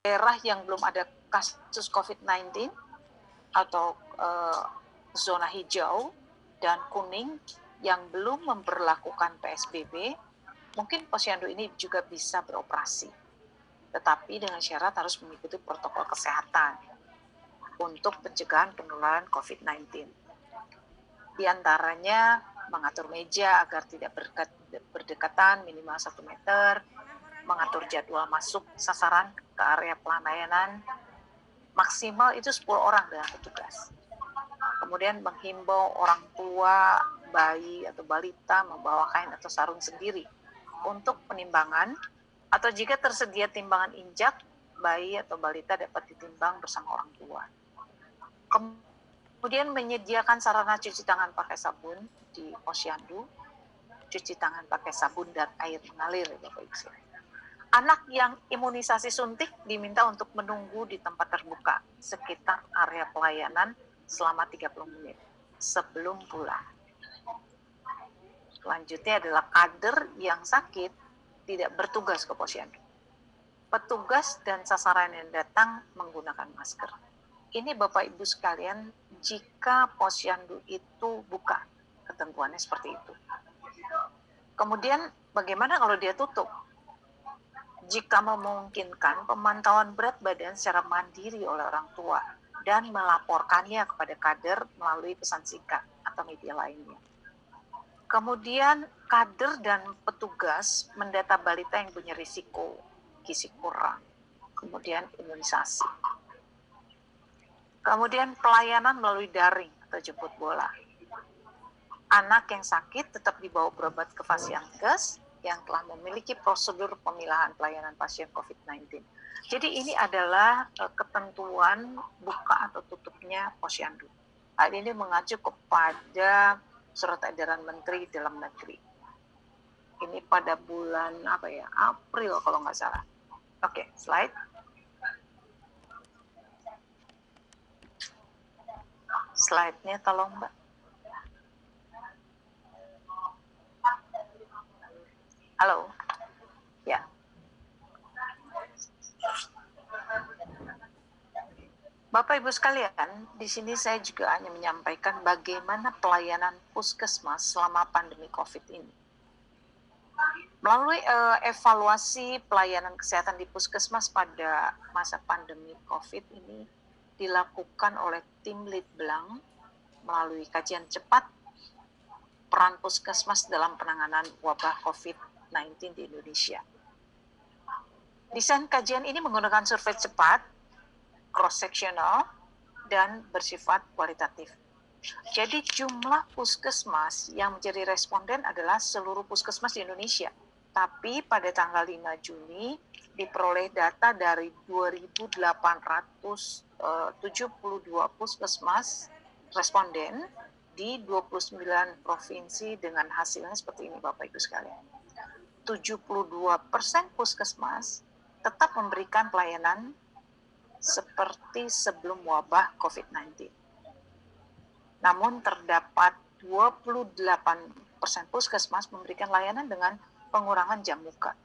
daerah yang belum ada kasus COVID-19 atau zona hijau dan kuning yang belum memberlakukan PSBB, mungkin posyandu ini juga bisa beroperasi. Tetapi dengan syarat harus mengikuti protokol kesehatan untuk pencegahan penularan COVID-19. Di antaranya mengatur meja agar tidak berdekatan minimal 1 meter, mengatur jadwal masuk sasaran ke area pelayanan, maksimal itu 10 orang dengan petugas. Kemudian menghimbau orang tua, bayi atau balita membawa kain atau sarung sendiri untuk penimbangan, atau jika tersedia timbangan injak, bayi atau balita dapat ditimbang bersama orang tua. Kemudian menyediakan sarana cuci tangan pakai sabun di posyandu, cuci tangan pakai sabun dan air mengalir, Bapak Ibu. Anak yang imunisasi suntik diminta untuk menunggu di tempat terbuka sekitar area pelayanan selama 30 menit sebelum pulang. Selanjutnya adalah kader yang sakit tidak bertugas ke posyandu. Petugas dan sasaran yang datang menggunakan masker. Ini Bapak Ibu sekalian, jika posyandu itu buka, ketentuannya seperti itu. Kemudian bagaimana kalau dia tutup? Jika memungkinkan, pemantauan berat badan secara mandiri oleh orang tua dan melaporkannya kepada kader melalui pesan singkat atau media lainnya. Kemudian kader dan petugas mendata balita yang punya risiko gizi kurang, kemudian imunisasi. Kemudian pelayanan melalui daring atau jemput bola. Anak yang sakit tetap dibawa berobat ke Fasiankes yang telah memiliki prosedur pemilahan pelayanan pasien COVID-19. Jadi ini adalah ketentuan buka atau tutupnya posyandu. Hal ini mengacu kepada surat edaran Menteri Dalam Negeri. Ini pada bulan April kalau nggak salah. Oke, slide. Slide-nya tolong Mbak. Halo. Ya. Bapak Ibu sekalian, di sini saya juga hanya menyampaikan bagaimana pelayanan puskesmas selama pandemi COVID ini. Melalui evaluasi pelayanan kesehatan di puskesmas pada masa pandemi COVID ini dilakukan oleh tim Litbang melalui kajian cepat peran puskesmas dalam penanganan wabah COVID-19 di Indonesia. Desain kajian ini menggunakan survei cepat, cross-sectional, dan bersifat kualitatif. Jadi jumlah puskesmas yang menjadi responden adalah seluruh puskesmas di Indonesia. Tapi pada tanggal 5 Juni diperoleh data dari 2.872 puskesmas responden di 29 provinsi dengan hasilnya seperti ini Bapak Ibu sekalian. 72% puskesmas tetap memberikan pelayanan seperti sebelum wabah COVID-19. Namun terdapat 28% puskesmas memberikan layanan dengan pengurangan jam buka.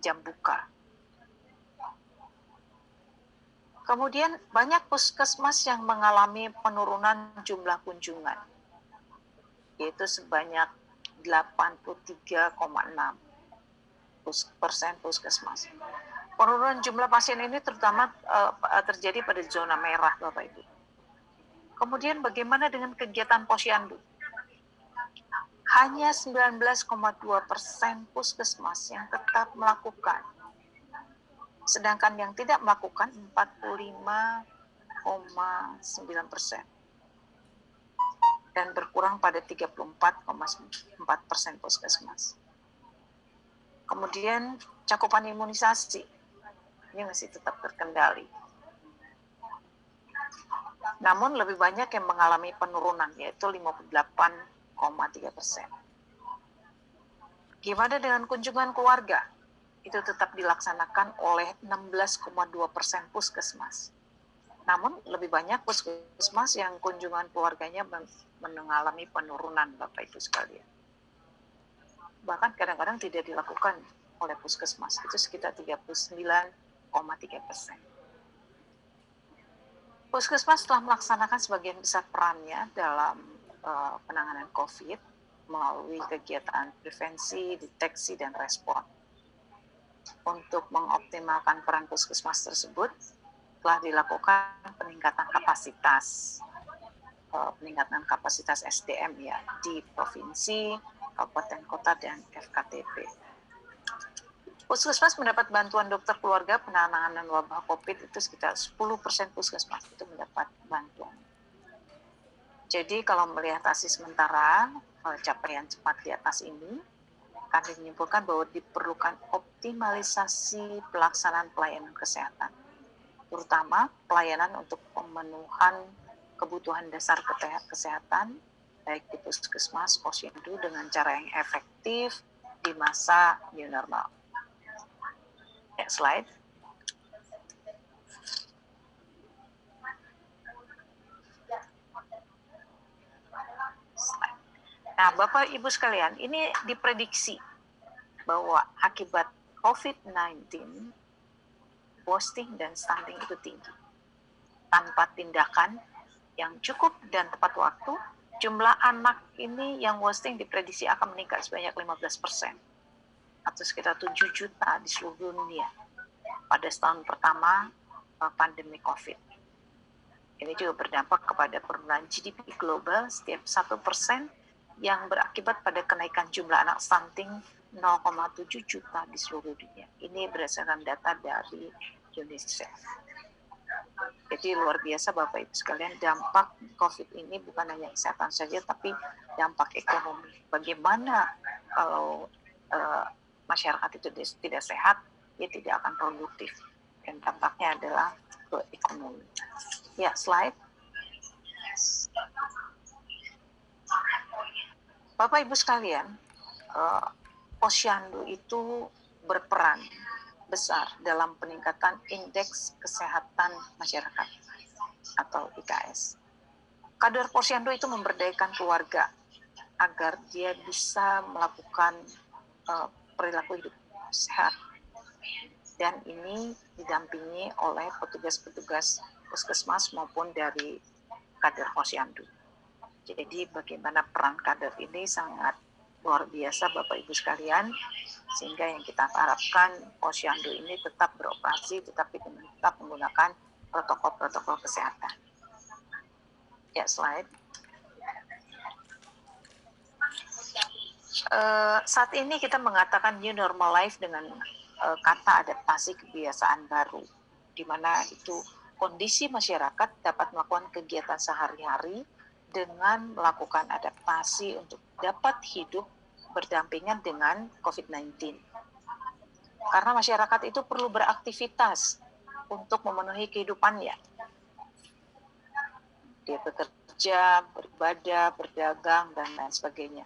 Kemudian banyak puskesmas yang mengalami penurunan jumlah kunjungan, yaitu sebanyak 83,6% puskesmas. Penurunan jumlah pasien ini terutama terjadi pada zona merah, Bapak Ibu. Kemudian bagaimana dengan kegiatan posyandu? Hanya 19,2% puskesmas yang tetap melakukan. Sedangkan yang tidak melakukan 45,9%. Dan berkurang pada 34,4% puskesmas. Kemudian cakupan imunisasi ini masih tetap terkendali. Namun lebih banyak yang mengalami penurunan, yaitu 58,3%. Gimana dengan kunjungan keluarga? Itu tetap dilaksanakan oleh 16,2% puskesmas. Namun lebih banyak puskesmas yang kunjungan keluarganya mengalami penurunan, Bapak Ibu sekalian. Bahkan kadang-kadang tidak dilakukan oleh puskesmas, itu sekitar 39,3%. Puskesmas telah melaksanakan sebagian besar perannya dalam penanganan COVID melalui kegiatan prevensi, deteksi, dan respon. Untuk mengoptimalkan peran puskesmas tersebut, telah dilakukan peningkatan kapasitas SDM ya di provinsi, kabupaten kota, dan FKTP. Puskesmas mendapat bantuan dokter keluarga penanganan wabah COVID itu sekitar 10% puskesmas itu mendapat bantuan. Jadi kalau melihat hasil sementara capaian cepat di atas ini, kami menyimpulkan bahwa diperlukan optimalisasi pelaksanaan pelayanan kesehatan, terutama pelayanan untuk pemenuhan kebutuhan dasar kesehatan, baik di puskesmas, posyandu dengan cara yang efektif di masa new normal. Next slide. Nah, Bapak Ibu sekalian, ini diprediksi bahwa akibat COVID-19, wasting dan stunting itu tinggi. Tanpa tindakan yang cukup dan tepat waktu, jumlah anak ini yang wasting diprediksi akan meningkat sebanyak 15%, atau sekitar 7 juta di seluruh dunia pada setahun pertama pandemi COVID. Ini juga berdampak kepada penurunan GDP global setiap 1% yang berakibat pada kenaikan jumlah anak stunting 0,7 juta di seluruh dunia. Ini berdasarkan data dari UNICEF. Jadi luar biasa Bapak Ibu sekalian, dampak COVID ini bukan hanya kesehatan saja, tapi dampak ekonomi. Bagaimana kalau masyarakat itu tidak sehat, dia tidak akan produktif. Dan dampaknya adalah ke ekonomi. Ya, slide. Bapak Ibu sekalian, posyandu itu berperan besar dalam peningkatan indeks kesehatan masyarakat atau IKS. Kader posyandu itu memberdayakan keluarga agar dia bisa melakukan perilaku hidup sehat, dan ini didampingi oleh petugas-petugas puskesmas maupun dari kader posyandu. Jadi bagaimana peran kader ini sangat luar biasa Bapak Ibu sekalian, sehingga yang kita harapkan posyandu ini tetap beroperasi tetapi tetap menggunakan protokol-protokol kesehatan. Ya, slide. Saat ini kita mengatakan new normal life dengan kata adaptasi kebiasaan baru, di mana itu kondisi masyarakat dapat melakukan kegiatan sehari-hari dengan melakukan adaptasi untuk dapat hidup berdampingan dengan COVID-19. Karena masyarakat itu perlu beraktivitas untuk memenuhi kehidupannya. Dia bekerja, beribadah, berdagang, dan lain sebagainya.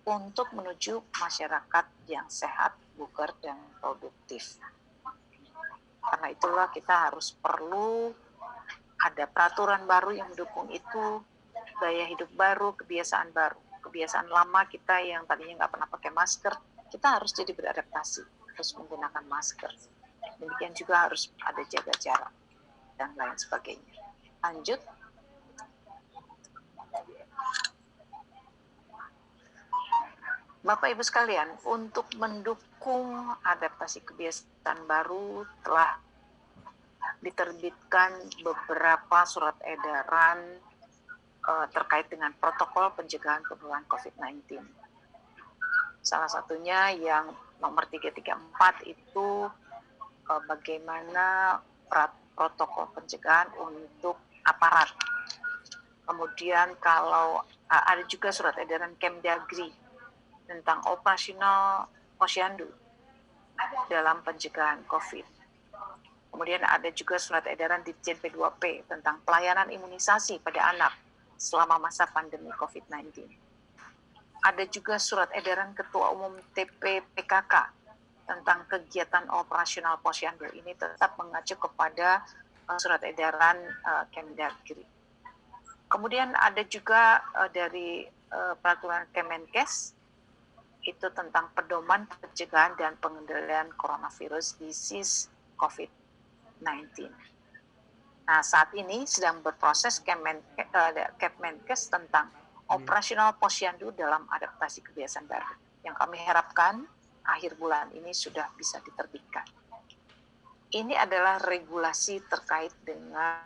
Untuk menuju masyarakat yang sehat, bugar, dan produktif. Karena itulah kita harus perlu ada peraturan baru yang mendukung itu, gaya hidup baru, kebiasaan baru. Kebiasaan lama kita yang tadinya nggak pernah pakai masker, kita harus jadi beradaptasi, harus menggunakan masker. Demikian juga harus ada jaga jarak, dan lain sebagainya. Lanjut. Bapak Ibu sekalian, untuk mendukung adaptasi kebiasaan baru telah diterbitkan beberapa surat edaran terkait dengan protokol pencegahan penularan COVID-19. Salah satunya yang nomor 334 itu bagaimana protokol pencegahan untuk aparat. Kemudian kalau ada juga surat edaran Kemdagri tentang operasional posyandu dalam pencegahan COVID. Kemudian ada juga surat edaran Ditjen P2P tentang pelayanan imunisasi pada anak selama masa pandemi COVID-19. Ada juga surat edaran Ketua Umum TPPKK tentang kegiatan operasional posyandu. Ini tetap mengacu kepada surat edaran Kemdagri. Kemudian ada juga dari peraturan Kemenkes, itu tentang pedoman pencegahan dan pengendalian coronavirus disease COVID-19. Nah, saat ini sedang berproses Kepmenkes tentang operasional posyandu dalam adaptasi kebiasaan baru, yang kami harapkan akhir bulan ini sudah bisa diterbitkan. Ini adalah regulasi terkait dengan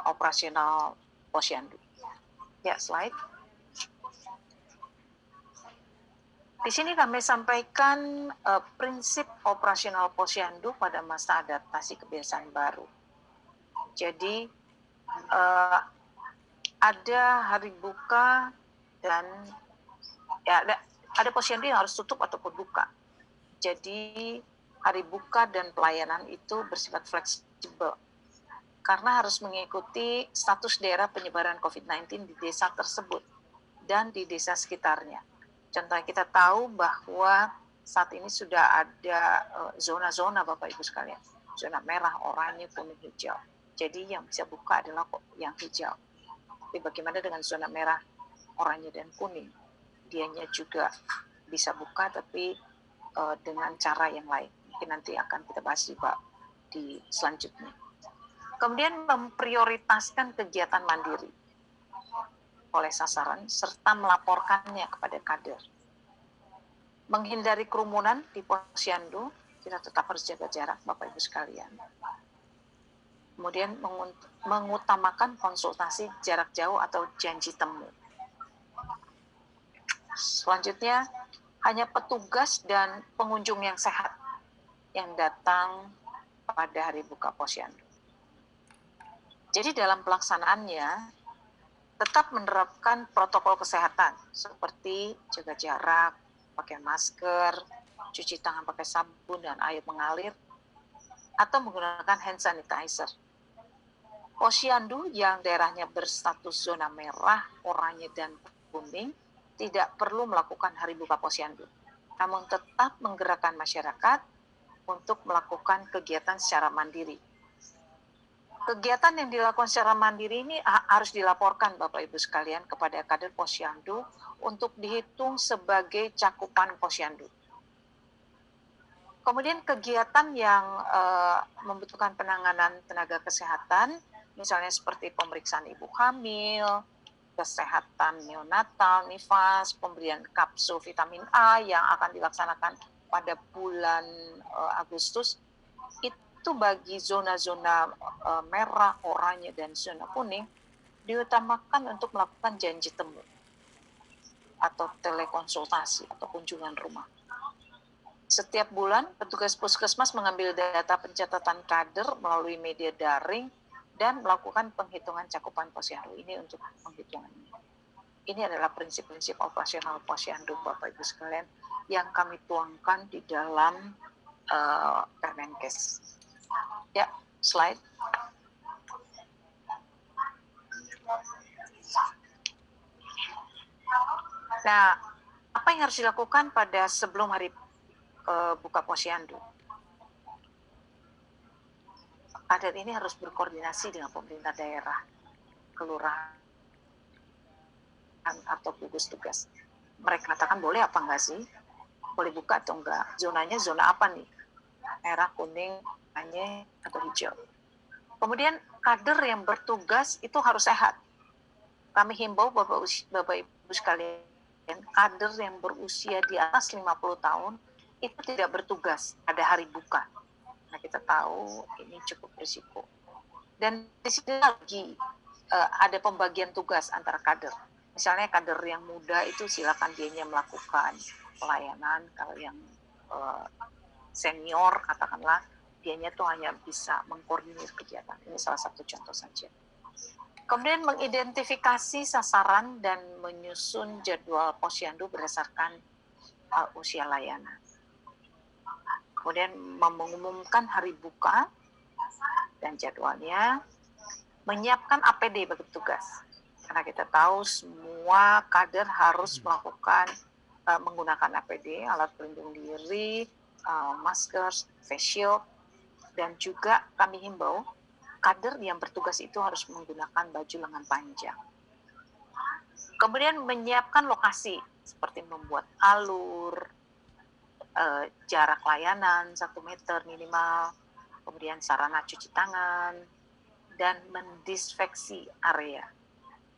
operasional posyandu. Ya, slide. Di sini kami sampaikan prinsip operasional posyandu pada masa adaptasi kebiasaan baru. Jadi ada hari buka dan ya ada posyandu yang harus tutup ataupun buka. Jadi hari buka dan pelayanan itu bersifat fleksibel karena harus mengikuti status daerah penyebaran COVID-19 di desa tersebut dan di desa sekitarnya. Contohnya kita tahu bahwa saat ini sudah ada zona-zona Bapak Ibu sekalian, zona merah, oranye, kuning, hijau. Jadi yang bisa buka adalah yang hijau. Tapi bagaimana dengan zona merah, oranye, dan kuning? Dianya juga bisa buka tapi dengan cara yang lain. Mungkin nanti akan kita bahas di selanjutnya. Kemudian memprioritaskan kegiatan mandiri oleh sasaran serta melaporkannya kepada kader. Menghindari kerumunan di posyandu, kita tetap harus jaga jarak Bapak Ibu sekalian. Kemudian mengutamakan konsultasi jarak jauh atau janji temu. Selanjutnya, hanya petugas dan pengunjung yang sehat yang datang pada hari buka posyandu. Jadi dalam pelaksanaannya, tetap menerapkan protokol kesehatan seperti jaga jarak, pakai masker, cuci tangan pakai sabun dan air mengalir, atau menggunakan hand sanitizer. Posyandu yang daerahnya berstatus zona merah, oranye, dan kuning tidak perlu melakukan hari buka posyandu, namun tetap menggerakkan masyarakat untuk melakukan kegiatan secara mandiri. Kegiatan yang dilakukan secara mandiri ini harus dilaporkan Bapak Ibu sekalian kepada kader posyandu untuk dihitung sebagai cakupan posyandu. Kemudian kegiatan yang membutuhkan penanganan tenaga kesehatan, misalnya seperti pemeriksaan ibu hamil, kesehatan neonatal, nifas, pemberian kapsul vitamin A yang akan dilaksanakan pada bulan Agustus, itu bagi zona-zona merah, oranye, dan zona kuning diutamakan untuk melakukan janji temu atau telekonsultasi atau kunjungan rumah. Setiap bulan, petugas puskesmas mengambil data pencatatan kader melalui media daring dan melakukan penghitungan cakupan posyandu. Ini untuk penghitungannya. Ini adalah prinsip-prinsip operasional posyandu Bapak Ibu sekalian yang kami tuangkan di dalam Kemenkes. Ya, slide. Nah, apa yang harus dilakukan pada sebelum hari buka posyandu? Kader ini harus berkoordinasi dengan pemerintah daerah, kelurahan, atau gugus tugas. Mereka katakan boleh apa enggak sih? Boleh buka atau enggak? Zonanya zona apa nih? Merah, kuning, oranye, atau hijau. Kemudian kader yang bertugas itu harus sehat. Kami himbau Bapak Ibu sekalian, kader yang berusia di atas 50 tahun itu tidak bertugas pada hari buka. Nah, kita tahu ini cukup risiko. Dan di sini lagi ada pembagian tugas antara kader. Misalnya kader yang muda itu silakan dianya melakukan pelayanan, kalau yang senior katakanlah dianya tuh hanya bisa mengkoordinir kegiatan. Ini salah satu contoh saja. Kemudian mengidentifikasi sasaran dan menyusun jadwal posyandu berdasarkan usia layanan. Kemudian mengumumkan hari buka dan jadwalnya, menyiapkan APD bagi petugas. Karena kita tahu semua kader harus melakukan menggunakan APD, alat pelindung diri, masker, face shield, dan juga kami himbau kader yang bertugas itu harus menggunakan baju lengan panjang. Kemudian menyiapkan lokasi seperti membuat alur, jarak layanan 1 meter minimal, kemudian sarana cuci tangan, dan mendisinfeksi area.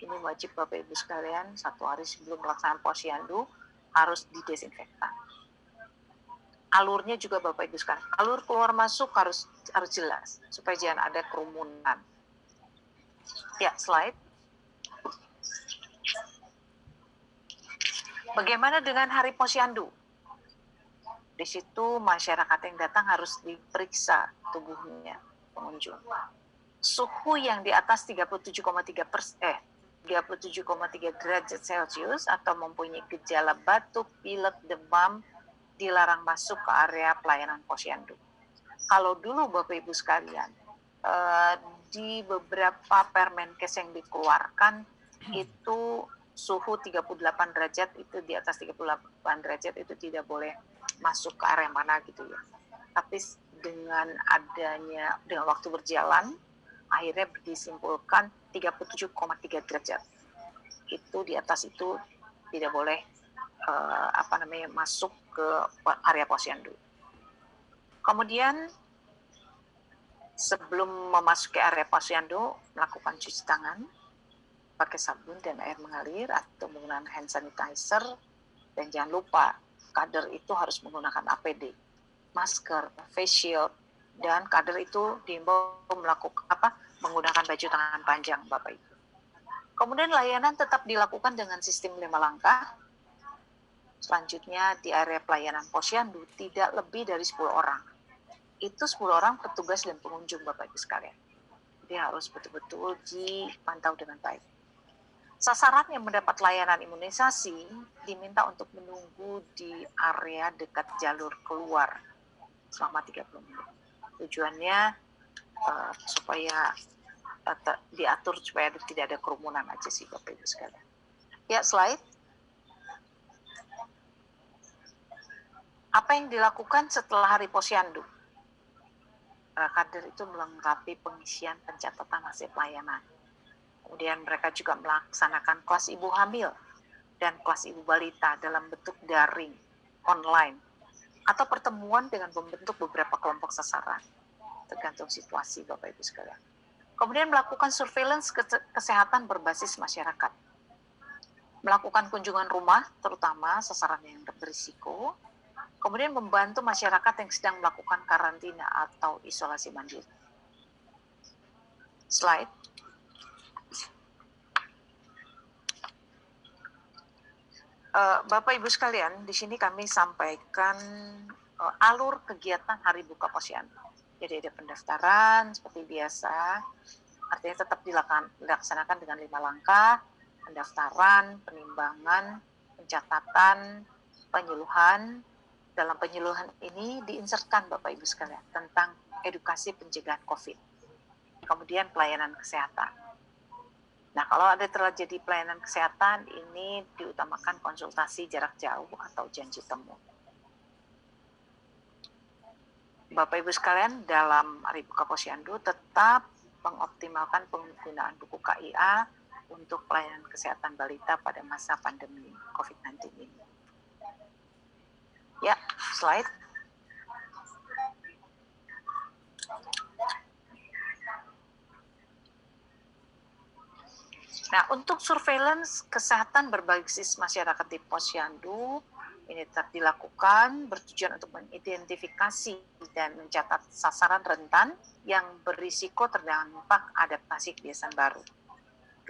Ini wajib Bapak Ibu sekalian, 1 hari sebelum pelaksanaan posyandu harus didesinfektan. Alurnya juga Bapak Ibu sekalian, alur keluar masuk harus jelas supaya jangan ada kerumunan. Ya, slide. Bagaimana dengan hari posyandu? Di situ masyarakat yang datang harus diperiksa tubuhnya pengunjung. Suhu yang di atas 37,3 derajat Celcius atau mempunyai gejala batuk, pilek, demam dilarang masuk ke area pelayanan posyandu. Kalau dulu Bapak Ibu sekalian, di beberapa Permenkes yang dikeluarkan itu suhu 38 derajat, itu di atas 38 derajat itu tidak boleh masuk ke area mana gitu ya. Tapi dengan waktu berjalan, akhirnya disimpulkan 37,3 derajat. Itu di atas itu tidak boleh masuk ke area posyandu. Kemudian sebelum memasuki area posyandu, melakukan cuci tangan pakai sabun dan air mengalir atau menggunakan hand sanitizer, dan jangan lupa kader itu harus menggunakan APD, masker, face shield, dan kader itu diimbau menggunakan baju tangan panjang Bapak Ibu. Kemudian layanan tetap dilakukan dengan sistem 5 langkah. Selanjutnya di area pelayanan posyandu tidak lebih dari 10 orang. Itu 10 orang petugas dan pengunjung Bapak Ibu sekalian. Jadi harus betul-betul dipantau dengan baik. Sasaran yang mendapat layanan imunisasi diminta untuk menunggu di area dekat jalur keluar selama 30 menit. Tujuannya supaya diatur supaya tidak ada kerumunan aja sih Bapak Ibu sekalian. Ya, slide. Apa yang dilakukan setelah hari posyandu? Kader itu melengkapi pengisian pencatatan hasil pelayanan. Kemudian mereka juga melaksanakan kelas ibu hamil dan kelas ibu balita dalam bentuk daring, online, atau pertemuan dengan membentuk beberapa kelompok sasaran, tergantung situasi Bapak Ibu sekalian. Kemudian melakukan surveillance kesehatan berbasis masyarakat. Melakukan kunjungan rumah, terutama sasaran yang berisiko. Kemudian membantu masyarakat yang sedang melakukan karantina atau isolasi mandiri. Slide. Bapak Ibu sekalian, di sini kami sampaikan alur kegiatan hari buka posyandu. Jadi ada pendaftaran seperti biasa, artinya tetap dilaksanakan dengan 5 langkah: pendaftaran, penimbangan, pencatatan, penyuluhan. Dalam penyuluhan ini diinsertkan Bapak Ibu sekalian tentang edukasi pencegahan COVID, kemudian pelayanan kesehatan. Nah, kalau ada terjadi pelayanan kesehatan, ini diutamakan konsultasi jarak jauh atau janji temu. Bapak Ibu sekalian, dalam hari buka posyandu tetap mengoptimalkan penggunaan buku KIA untuk pelayanan kesehatan balita pada masa pandemi COVID-19 ini. Ya, slide. Nah, untuk surveillance kesehatan berbasis masyarakat di posyandu, ini tetap dilakukan bertujuan untuk mengidentifikasi dan mencatat sasaran rentan yang berisiko terdampak adaptasi kebiasaan baru.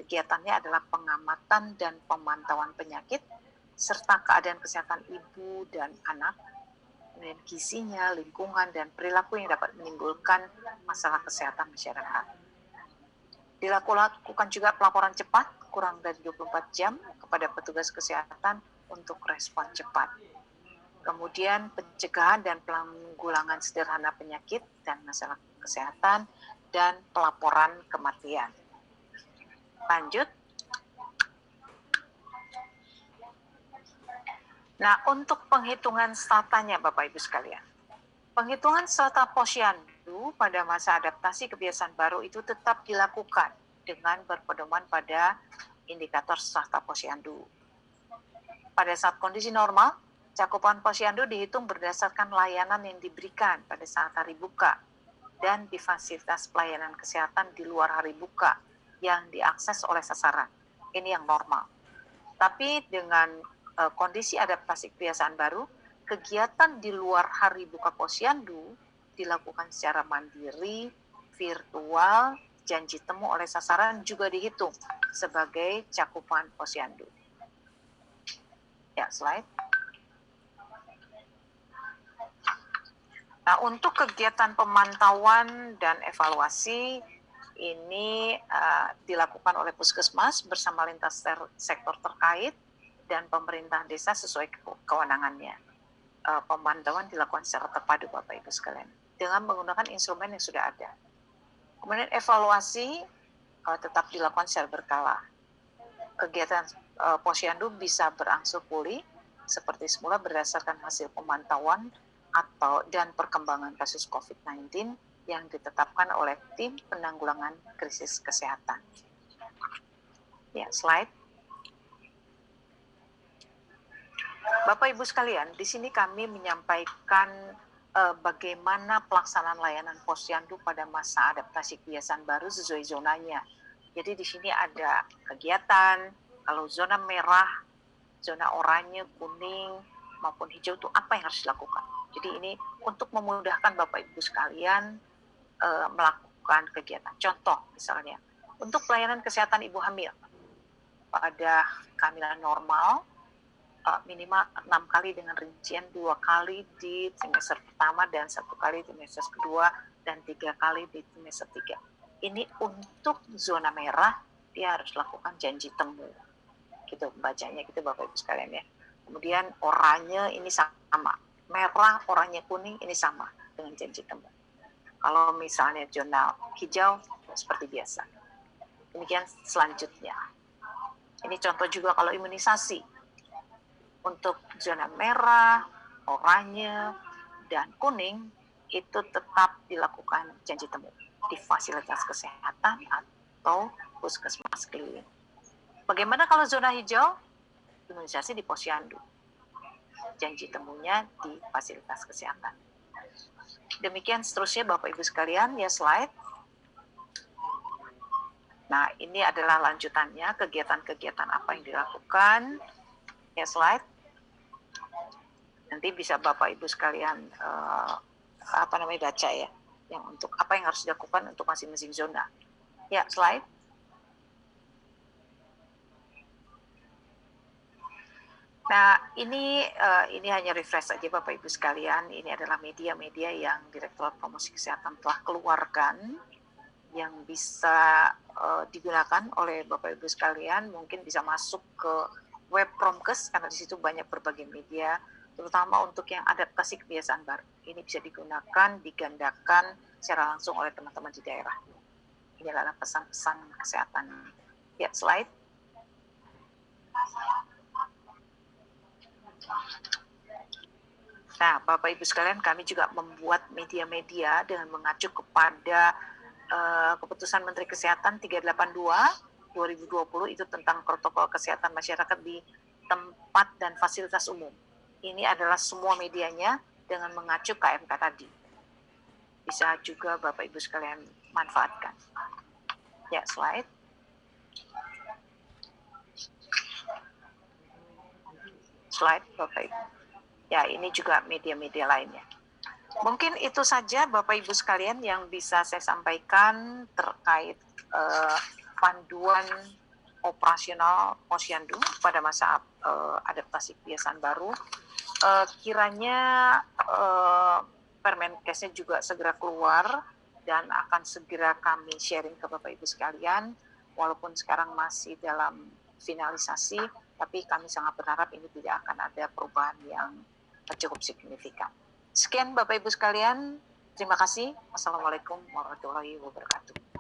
Kegiatannya adalah pengamatan dan pemantauan penyakit, serta keadaan kesehatan ibu dan anak, kemudian gizinya, lingkungan, dan perilaku yang dapat menimbulkan masalah kesehatan masyarakat. Dilakukan juga pelaporan cepat kurang dari 24 jam kepada petugas kesehatan untuk respon cepat. Kemudian pencegahan dan penanggulangan sederhana penyakit dan masalah kesehatan, dan pelaporan kematian. Lanjut. Nah, untuk penghitungan statanya Bapak Ibu sekalian. Penghitungan strata posyandu pada masa adaptasi kebiasaan baru itu tetap dilakukan dengan berpedoman pada indikator strata posyandu. Pada saat kondisi normal, cakupan posyandu dihitung berdasarkan layanan yang diberikan pada saat hari buka. dan di fasilitas pelayanan kesehatan di luar hari buka yang diakses oleh sasaran. Ini yang normal. Tapi dengan kondisi adaptasi kebiasaan baru, kegiatan di luar hari buka posyandu dilakukan secara mandiri, virtual, janji temu oleh sasaran juga dihitung sebagai cakupan posyandu. Ya, slide. Nah, untuk kegiatan pemantauan dan evaluasi ini dilakukan oleh Puskesmas bersama lintas sektor terkait dan pemerintah desa sesuai kewenangannya. Pemantauan dilakukan secara terpadu Bapak Ibu sekalian dengan menggunakan instrumen yang sudah ada. Kemudian evaluasi tetap dilakukan secara berkala. Kegiatan posyandu bisa berangsur pulih seperti semula berdasarkan hasil pemantauan dan perkembangan kasus COVID-19 yang ditetapkan oleh tim penanggulangan krisis kesehatan. Ya, slide. Bapak Ibu sekalian, di sini kami menyampaikan bagaimana pelaksanaan layanan posyandu pada masa adaptasi kebiasaan baru sesuai zonanya. Jadi di sini ada kegiatan, kalau zona merah, zona oranye, kuning, maupun hijau itu apa yang harus dilakukan. Jadi ini untuk memudahkan Bapak Ibu sekalian melakukan kegiatan. Contoh misalnya, untuk pelayanan kesehatan ibu hamil pada kehamilan normal, minimal 6 kali dengan rincian 2 kali di trimester pertama dan 1 kali di trimester kedua dan 3 kali di trimester 3. Ini untuk zona merah dia harus lakukan janji temu. Gitu bacanya gitu Bapak Ibu sekalian ya. Kemudian oranye ini sama, merah, oranye, kuning ini sama dengan janji temu. Kalau misalnya zona hijau seperti biasa. Demikian selanjutnya. Ini contoh juga kalau imunisasi. Untuk zona merah, oranye, dan kuning itu tetap dilakukan janji temu di fasilitas kesehatan atau puskesmas keliling. Bagaimana kalau zona hijau? Imunisasi di posyandu. Janji temunya di fasilitas kesehatan. Demikian seterusnya Bapak Ibu sekalian, ya slide. Nah, ini adalah lanjutannya kegiatan-kegiatan apa yang dilakukan. Ya slide. Nanti bisa Bapak Ibu sekalian baca ya, yang untuk apa yang harus dilakukan untuk masing-masing zona. Ya, slide. Nah, ini hanya refresh saja Bapak Ibu sekalian. Ini adalah media-media yang Direktorat Promosi Kesehatan telah keluarkan yang bisa digunakan oleh Bapak Ibu sekalian. Mungkin bisa masuk ke web Promkes karena di situ banyak berbagai media, terutama untuk yang adaptasi kebiasaan baru. Ini bisa digunakan, digandakan secara langsung oleh teman-teman di daerah. Ini adalah pesan-pesan kesehatan. Ya, slide. Nah, Bapak Ibu sekalian, kami juga membuat media-media dengan mengacu kepada keputusan Menteri Kesehatan 382/2020 itu tentang protokol kesehatan masyarakat di tempat dan fasilitas umum. Ini adalah semua medianya dengan mengacu KMK tadi. Bisa juga Bapak Ibu sekalian manfaatkan. Ya, slide. Slide Bapak Ibu. Ya, ini juga media-media lainnya. Mungkin itu saja Bapak Ibu sekalian yang bisa saya sampaikan terkait panduan operasional posyandu pada masa adaptasi kebiasaan baru. Kiranya Permenkesnya juga segera keluar dan akan segera kami sharing ke Bapak Ibu sekalian. Walaupun sekarang masih dalam finalisasi, tapi kami sangat berharap ini tidak akan ada perubahan yang cukup signifikan. Sekian Bapak Ibu sekalian, terima kasih. Wassalamualaikum warahmatullahi wabarakatuh.